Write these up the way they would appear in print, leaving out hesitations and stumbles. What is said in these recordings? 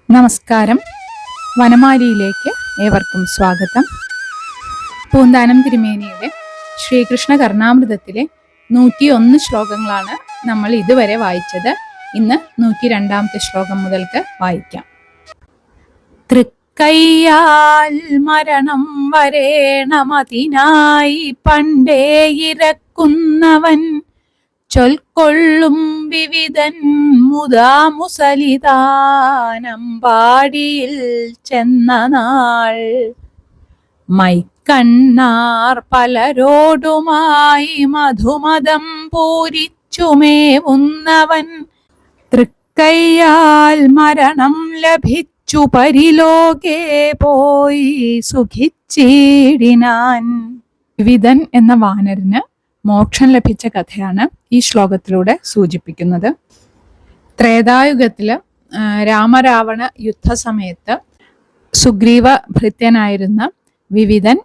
നമസ്കാരം. വനമാലിയിലേക്ക് ഏവർക്കും സ്വാഗതം. പൂന്താനം തിരുമേനിയുടെ ശ്രീകൃഷ്ണ കർണാമൃതത്തിലെ 101 ശ്ലോകങ്ങളാണ് നമ്മൾ ഇതുവരെ വായിച്ചത്. ഇന്ന് 102ാമത്തെ ശ്ലോകം മുതൽക്ക് വായിക്കാം. തൃക്കയ്യാൽ മരണം വരേണമതിനായി പണ്ടേ ഇരക്കുന്നവൻ ചൊൽക്കൊള്ളും വിവിധൻ മുതാമുസലിതാനമ്പാടിയിൽ ചെന്ന നാൾ മൈക്കണ്ണാർ പലരോടുമായി മധുമദം പൂരിച്ചുമേവുന്നവൻ തൃക്കയ്യാൽ മരണം ലഭിച്ചു പരിലോകെ പോയി സുഖിച്ചിടിനാൻ. വിവിധൻ എന്ന വാനരന് മോക്ഷം ലഭിച്ച കഥയാണ് ഈ ശ്ലോകത്തിലൂടെ സൂചിപ്പിക്കുന്നത്. ത്രേതായുഗത്തില് രാമരാവണ യുദ്ധസമയത്ത് സുഗ്രീവ ഭൃത്യനായിരുന്ന വിവിധൻ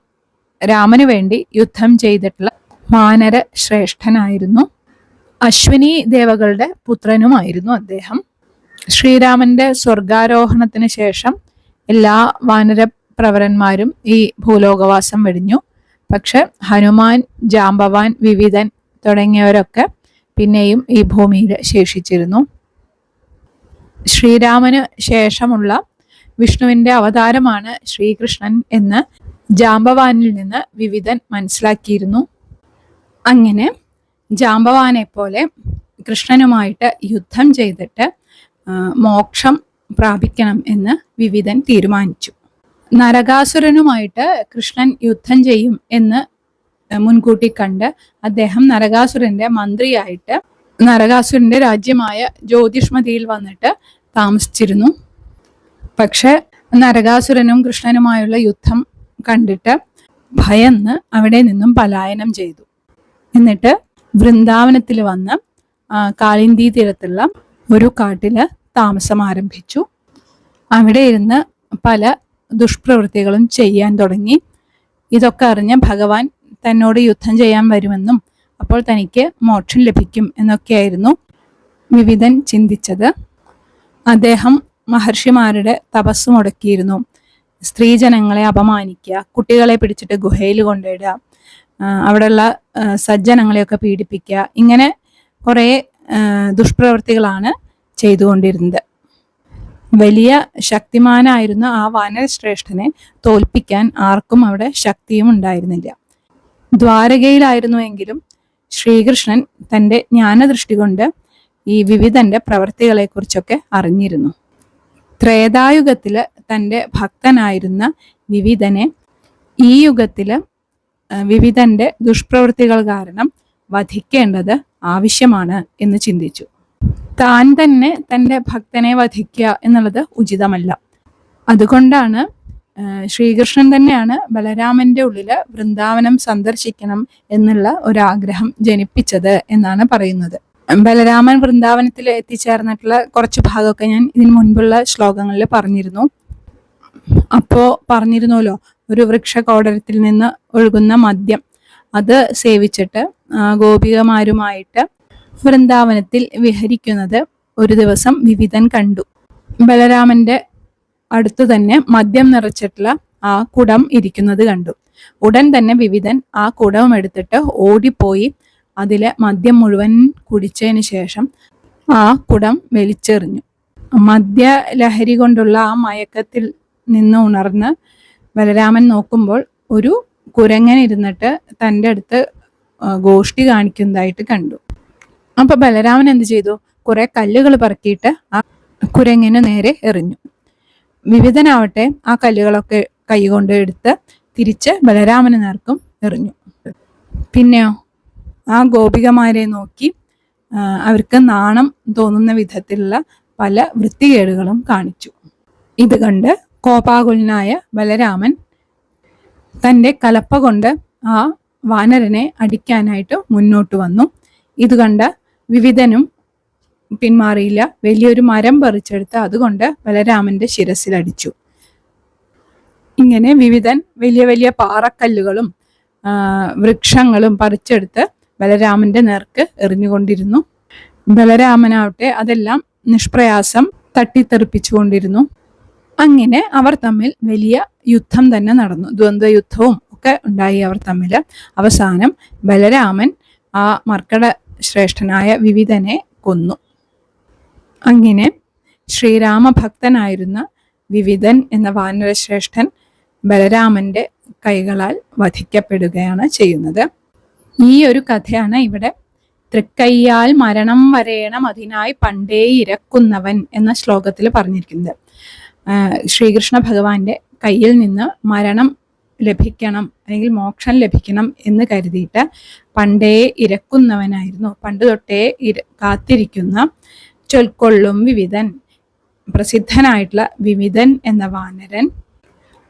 രാമന് വേണ്ടി യുദ്ധം ചെയ്തിട്ടുള്ള വാനര ശ്രേഷ്ഠനായിരുന്നു. അശ്വിനി ദേവകളുടെ പുത്രനുമായിരുന്നു അദ്ദേഹം. ശ്രീരാമന്റെ സ്വർഗാരോഹണത്തിന് ശേഷം എല്ലാ വാനര പ്രവരന്മാരും ഈ ഭൂലോകവാസം വെടിഞ്ഞു. പക്ഷെ ഹനുമാൻ, ജാംബവാൻ, വിവിധൻ തുടങ്ങിയവരൊക്കെ പിന്നെയും ഈ ഭൂമിയിൽ ശേഷിച്ചിരുന്നു. ശ്രീരാമന് ശേഷമുള്ള വിഷ്ണുവിന്റെ അവതാരമാണ് ശ്രീകൃഷ്ണൻ എന്ന് ജാംബവാനിൽ നിന്ന് വിവിധൻ മനസ്സിലാക്കിയിരുന്നു. അങ്ങനെ ജാംബവാനെ പോലെ കൃഷ്ണനുമായിട്ട് യുദ്ധം ചെയ്തിട്ട് മോക്ഷം പ്രാപിക്കണം എന്ന് വിവിധൻ തീരുമാനിച്ചു. നരകാസുരനുമായിട്ട് കൃഷ്ണൻ യുദ്ധം ചെയ്യും എന്ന് മുൻകൂട്ടി കണ്ട് അദ്ദേഹം നരകാസുരന്റെ മന്ത്രിയായിട്ട് നരകാസുരന്റെ രാജ്യമായ ജ്യോതിഷ്മതിയിൽ വന്നിട്ട് താമസിച്ചിരുന്നു. പക്ഷെ നരകാസുരനും കൃഷ്ണനുമായുള്ള യുദ്ധം കണ്ടിട്ട് ഭയന്ന് അവിടെ നിന്നും പലായനം ചെയ്തു. എന്നിട്ട് വൃന്ദാവനത്തിൽ വന്ന് കാളിന്തി തീരത്തുള്ള ഒരു കാട്ടില് താമസം ആരംഭിച്ചു. അവിടെ ഇരുന്ന് പല ദുഷ്പ്രവൃത്തികളും ചെയ്യാൻ തുടങ്ങി. ഇതൊക്കെ അറിഞ്ഞ ഭഗവാൻ തന്നോട് യുദ്ധം ചെയ്യാൻ വരുമെന്നും അപ്പോൾ തനിക്ക് മോക്ഷം ലഭിക്കും എന്നൊക്കെയായിരുന്നു വിവിധൻ ചിന്തിച്ചത്. അദ്ദേഹം മഹർഷിമാരുടെ തപസ് മുടക്കിയിരുന്നു. സ്ത്രീജനങ്ങളെ അപമാനിക്കുക, കുട്ടികളെ പിടിച്ചിട്ട് ഗുഹയിൽ കൊണ്ടിടുക, അവിടെയുള്ള സജ്ജനങ്ങളെയൊക്കെ പീഡിപ്പിക്കുക, ഇങ്ങനെ കുറേ ദുഷ്പ്രവൃത്തികളാണ് ചെയ്തുകൊണ്ടിരുന്നത്. വലിയ ശക്തിമാനായിരുന്ന ആ വാനരശ്രേഷ്ഠനെ തോൽപ്പിക്കാൻ ആർക്കും അവിടെ ശക്തിയും ഉണ്ടായിരുന്നില്ല. ദ്വാരകയിലായിരുന്നുവെങ്കിലും ശ്രീകൃഷ്ണൻ തൻ്റെ ജ്ഞാനദൃഷ്ടി കൊണ്ട് ഈ വിവിധന്റെ പ്രവൃത്തികളെ കുറിച്ചൊക്കെ അറിഞ്ഞിരുന്നു. ത്രേതായുഗത്തില് തൻ്റെ ഭക്തനായിരുന്ന വിവിധനെ ഈ യുഗത്തില് വിവിധന്റെ ദുഷ്പ്രവൃത്തികൾ കാരണം വധിക്കേണ്ടത് ആവശ്യമാണ് എന്ന് ചിന്തിച്ചു. താൻ തന്നെ തൻ്റെ ഭക്തനെ വധിക്കുക എന്നുള്ളത് ഉചിതമല്ല. അതുകൊണ്ടാണ് ശ്രീകൃഷ്ണൻ തന്നെയാണ് ബലരാമന്റെ ഉള്ളില് വൃന്ദാവനം സന്ദർശിക്കണം എന്നുള്ള ഒരാഗ്രഹം ജനിപ്പിച്ചത് എന്നാണ് പറയുന്നത്. ബലരാമൻ വൃന്ദാവനത്തിൽ എത്തിച്ചേർന്നിട്ടുള്ള കുറച്ച് ഭാഗമൊക്കെ ഞാൻ ഇതിനു മുൻപുള്ള ശ്ലോകങ്ങളിൽ പറഞ്ഞിരുന്നു. അപ്പോ പറഞ്ഞിരുന്നല്ലോ, ഒരു വൃക്ഷകോടരത്തിൽ നിന്ന് ഒഴുകുന്ന മദ്യം അത് സേവിച്ചിട്ട് ഗോപികമാരുമായിട്ട് വൃന്ദാവനത്തിൽ വിഹരിക്കുന്നത് ഒരു ദിവസം വിവിധൻ കണ്ടു. ബലരാമന്റെ അടുത്തു തന്നെ മദ്യം നിറച്ചിട്ടുള്ള ആ കുടം ഇരിക്കുന്നത് കണ്ടു. ഉടൻ തന്നെ വിവിധൻ ആ കുടം എടുത്തിട്ട് ഓടിപ്പോയി അതിലെ മദ്യം മുഴുവൻ കുടിച്ചതിന് ശേഷം ആ കുടം വലിച്ചെറിഞ്ഞു. മദ്യലഹരി കൊണ്ടുള്ള ആ മയക്കത്തിൽ നിന്ന് ഉണർന്ന് ബലരാമൻ നോക്കുമ്പോൾ ഒരു കുരങ്ങൻ ഇരുന്നിട്ട് തൻ്റെ അടുത്ത് ഗോഷ്ടി കാണിക്കുന്നതായിട്ട് കണ്ടു. അപ്പൊ ബലരാമൻ എന്ത് ചെയ്തു? കുറെ കല്ലുകൾ പറക്കിയിട്ട് ആ കുരങ്ങിന് നേരെ എറിഞ്ഞു. വിവിധനാവട്ടെ ആ കല്ലുകളൊക്കെ കൈകൊണ്ട് എടുത്ത് തിരിച്ച് ബലരാമന് നേർക്കും എറിഞ്ഞു. പിന്നെയോ ആ ഗോപികമാരെ നോക്കി അവർക്ക് നാണം തോന്നുന്ന വിധത്തിലുള്ള പല വൃത്തികേടുകളും കാണിച്ചു. ഇത് കണ്ട് കോപാകുലനായ ബലരാമൻ തൻ്റെ കലപ്പ കൊണ്ട് ആ വാനരനെ അടിക്കാനായിട്ട് മുന്നോട്ട് വന്നു. ഇത് കണ്ട വിവിധനും പിന്മാറിയില്ല. വലിയൊരു മരം പറിച്ചെടുത്ത് അതുകൊണ്ട് ബലരാമന്റെ ശിരസിലടിച്ചു. ഇങ്ങനെ വിവിധൻ വലിയ വലിയ പാറക്കല്ലുകളും വൃക്ഷങ്ങളും പറിച്ചെടുത്ത് ബലരാമന്റെ നേർക്ക് എറിഞ്ഞുകൊണ്ടിരുന്നു. ബലരാമനാവട്ടെ അതെല്ലാം നിഷ്പ്രയാസം തട്ടിത്തെറിപ്പിച്ചുകൊണ്ടിരുന്നു. അങ്ങനെ അവർ തമ്മിൽ വലിയ യുദ്ധം തന്നെ നടന്നു. ദ്വന്ദ്വ യുദ്ധവും ഒക്കെ ഉണ്ടായി അവർ തമ്മിൽ. അവസാനം ബലരാമൻ ആ മർക്കട ശ്രേഷ്ഠനായ വിവിധനെ കൊന്നു. അങ്ങനെ ശ്രീരാമഭക്തനായിരുന്ന വിവിധൻ എന്ന വാനരശ്രേഷ്ഠൻ ബലരാമന്റെ കൈകളാൽ വധിക്കപ്പെടുകയാണ് ചെയ്യുന്നത്. ഈ ഒരു കഥയാണ് ഇവിടെ തൃക്കയ്യാൽ മരണം വരേണം അതിനായി പണ്ടേ ഇരക്കുന്നവൻ എന്ന ശ്ലോകത്തിൽ പറഞ്ഞിരിക്കുന്നത്. ശ്രീകൃഷ്ണ ഭഗവാന്റെ കയ്യിൽ നിന്ന് മരണം ലഭിക്കണം അല്ലെങ്കിൽ മോക്ഷം ലഭിക്കണം എന്ന് കരുതിയിട്ട് പണ്ടേ ഇരക്കുന്നവനായിരുന്നു, പണ്ട് തൊട്ടേ കാത്തിരിക്കുന്ന ചൊൽക്കൊള്ളും വിവിധൻ, പ്രസിദ്ധനായിട്ടുള്ള വിവിധൻ എന്ന വാനരൻ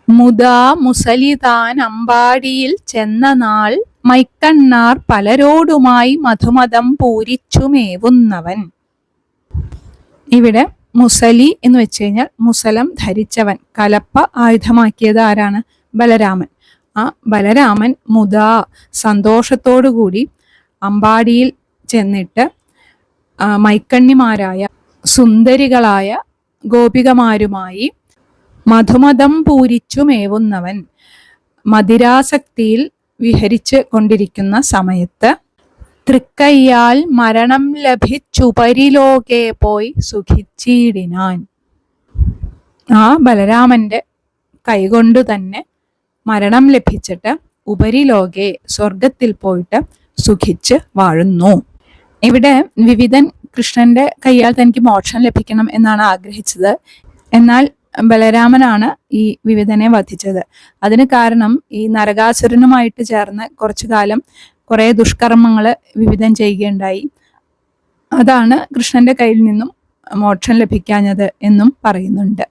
മുതാ മുസലിതാൻ അമ്പാടിയിൽ ചെന്ന നാൾ മൈക്കണ്ണാർ പലരോടുമായി മധുമതം പൂരിച്ചുമേവുന്നവൻ. ഇവിടെ മുസലി എന്ന് വെച്ച് കഴിഞ്ഞാൽ മുസലം ധരിച്ചവൻ, കലപ്പ ആയുധമാക്കിയത് ആരാണ്? ബലരാമൻ. ആ ബലരാമൻ മുതാ സന്തോഷത്തോടുകൂടി അമ്പാടിയിൽ ചെന്നിട്ട് മൈക്കണ്ണിമാരായ സുന്ദരികളായ ഗോപികമാരുമായി മധുമതം പൂരിച്ചുമേവുന്നവൻ, മദിരാസക്തിയിൽ വിഹരിച്ച് കൊണ്ടിരിക്കുന്ന സമയത്ത് തൃക്കയ്യാൽ മരണം ലഭിച്ചുപരിലോകെ പോയി സുഖിച്ചിടിനാൻ. ആ ബലരാമന്റെ കൈകൊണ്ടു തന്നെ മരണം ലഭിച്ചിട്ട് ഉപരിലോകെ സ്വർഗത്തിൽ പോയിട്ട് സുഖിച്ച് വാഴുന്നു. ഇവിടെ വിവിധൻ കൃഷ്ണന്റെ കയ്യാൽ തനിക്ക് മോക്ഷം ലഭിക്കണം എന്നാണ് ആഗ്രഹിച്ചത്. എന്നാൽ ബലരാമനാണ് ഈ വിവിധനെ വധിച്ചത്. അതിന് കാരണം ഈ നരകാസുരനുമായിട്ട് ചേർന്ന് കുറച്ചു കാലം കുറെ ദുഷ്കർമ്മങ്ങൾ വിവിധൻ ചെയ്യുകയുണ്ടായി. അതാണ് കൃഷ്ണന്റെ കയ്യിൽ നിന്നും മോക്ഷം ലഭിക്കാഞ്ഞത് എന്നും പറയുന്നുണ്ട്.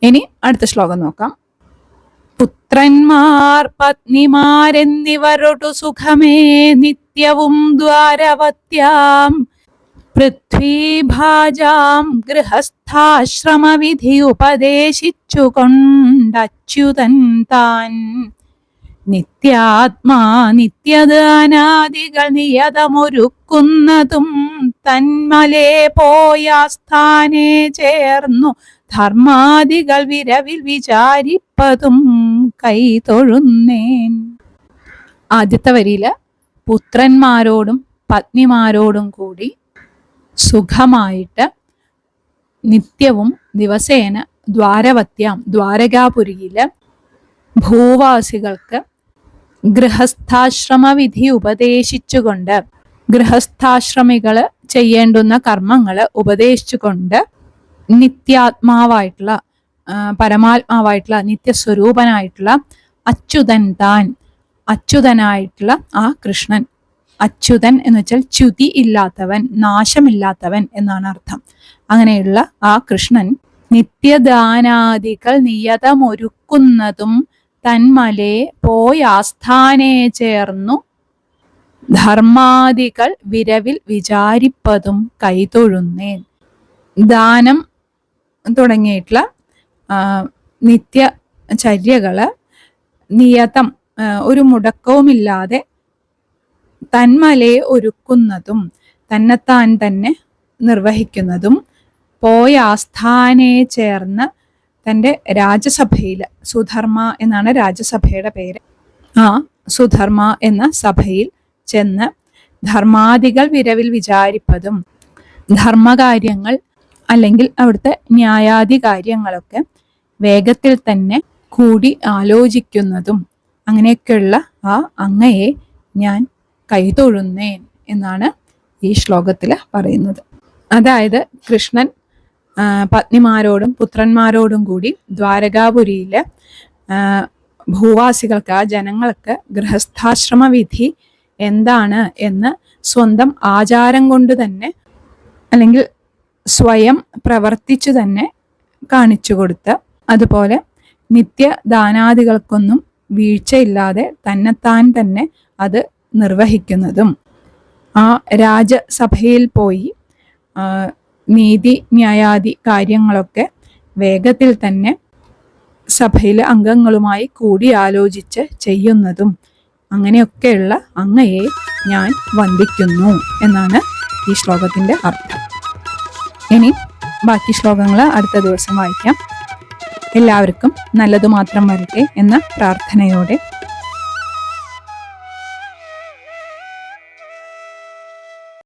ഇനി അടുത്ത ശ്ലോകം നോക്കാം. പുത്രന്മാർ പത്നിമാരെന്നിവരൊടു സുഖമേ നിത്യവും ദ്വാരവത്യാം പൃഥ്വീഭാജാം ഗൃഹസ്ഥാശ്രമവിധി ഉപദേശിച്ചു കൊണ്ടച്യുതൻ താൻ നിത്യാത്മാ നിത്യദാനാദികൾ നിയതമൊരുക്കുന്നതും തന്മലേ പോയാസ്ഥാനെ ചേർന്നു ധർമാദികൾ വിരവിൽ വിചാരിപ്പതും കൈതൊഴുന്നേൻ. ആദ്യത്തെ വരിയില് പുത്രന്മാരോടും പത്നിമാരോടും കൂടി സുഖമായിട്ട് നിത്യവും ദിവസേന ദ്വാരവത്യാം ദ്വാരകാപുരിയില് ഭൂവാസികൾക്ക് ഗൃഹസ്ഥാശ്രമവിധി ഉപദേശിച്ചുകൊണ്ട്, ഗൃഹസ്ഥാശ്രമികള് ചെയ്യേണ്ടുന്ന കർമ്മങ്ങള് ഉപദേശിച്ചുകൊണ്ട് നിത്യാത്മാവായിട്ടുള്ള പരമാത്മാവായിട്ടുള്ള നിത്യസ്വരൂപനായിട്ടുള്ള അച്യുതൻ താൻ, അച്യുതനായിട്ടുള്ള ആ കൃഷ്ണൻ. അച്യുതൻ എന്ന് വെച്ചാൽ ച്യുതി ഇല്ലാത്തവൻ, നാശമില്ലാത്തവൻ എന്നാണ് അർത്ഥം. അങ്ങനെയുള്ള ആ കൃഷ്ണൻ നിത്യദാനാദികൾ നിയതമൊരുക്കുന്നതും തന്മലേ പോയാസ്ഥാനെ ചേർന്നു ധർമാദികൾ വിരവിൽ വിചാരിപ്പതും കൈതൊഴുന്നേൻ. ദാനം തുടങ്ങിയിട്ടുള്ള നിത്യചര്യകള് നിയതം, ഒരു മുടക്കവുമില്ലാതെ തന്മലേ ഒരുക്കുന്നതും തന്നെത്താൻ തന്നെ നിർവഹിക്കുന്നതും പോയ ആസ്ഥാനെ ചേർന്ന് തൻ്റെ രാജസഭയിൽ, സുധർമ്മ എന്നാണ് രാജസഭയുടെ പേര്, ആ സുധർമ്മ എന്ന സഭയിൽ ചെന്ന് ധർമാദികൾ വിരവിൽ വിചാരിപ്പതും, ധർമ്മകാര്യങ്ങൾ അല്ലെങ്കിൽ അവിടുത്തെ ന്യായാദി കാര്യങ്ങളൊക്കെ വേഗത്തിൽ തന്നെ കൂടി ആലോചിക്കുന്നതും, അങ്ങനെയൊക്കെയുള്ള ആ അങ്ങയെ ഞാൻ കൈതൊഴുന്നേൻ എന്നാണ് ഈ ശ്ലോകത്തിൽ പറയുന്നത്. അതായത് കൃഷ്ണൻ പത്നിമാരോടും പുത്രന്മാരോടും കൂടി ദ്വാരകാപുരിയില് ഭൂവാസികൾക്ക്, ആ ജനങ്ങൾക്ക് ഗൃഹസ്ഥാശ്രമ വിധി എന്താണ് എന്ന് സ്വന്തം ആചാരം കൊണ്ട് തന്നെ അല്ലെങ്കിൽ സ്വയം പ്രവർത്തിച്ചു തന്നെ കാണിച്ചു കൊടുത്ത്, അതുപോലെ നിത്യദാനാദികൾക്കൊന്നും വീഴ്ചയില്ലാതെ തന്നെത്താൻ തന്നെ അത് നിർവഹിക്കുന്നതും, ആ രാജസഭയിൽ പോയി നീതി ന്യായാദി കാര്യങ്ങളൊക്കെ വേഗത്തിൽ തന്നെ സഭയിലെ അംഗങ്ങളുമായി കൂടി ആലോചിച്ച് ചെയ്യുന്നതും, അങ്ങനെയൊക്കെയുള്ള അങ്ങയെ ഞാൻ വന്ദിക്കുന്നു എന്നാണ് ഈ ശ്ലോകത്തിൻ്റെ അർത്ഥം. ഇനി ബാക്കി ശ്ലോകങ്ങൾ അടുത്ത ദിവസം വായിക്കാം. എല്ലാവർക്കും നല്ലതു മാത്രം വരട്ടെ എന്ന പ്രാർത്ഥനയോടെ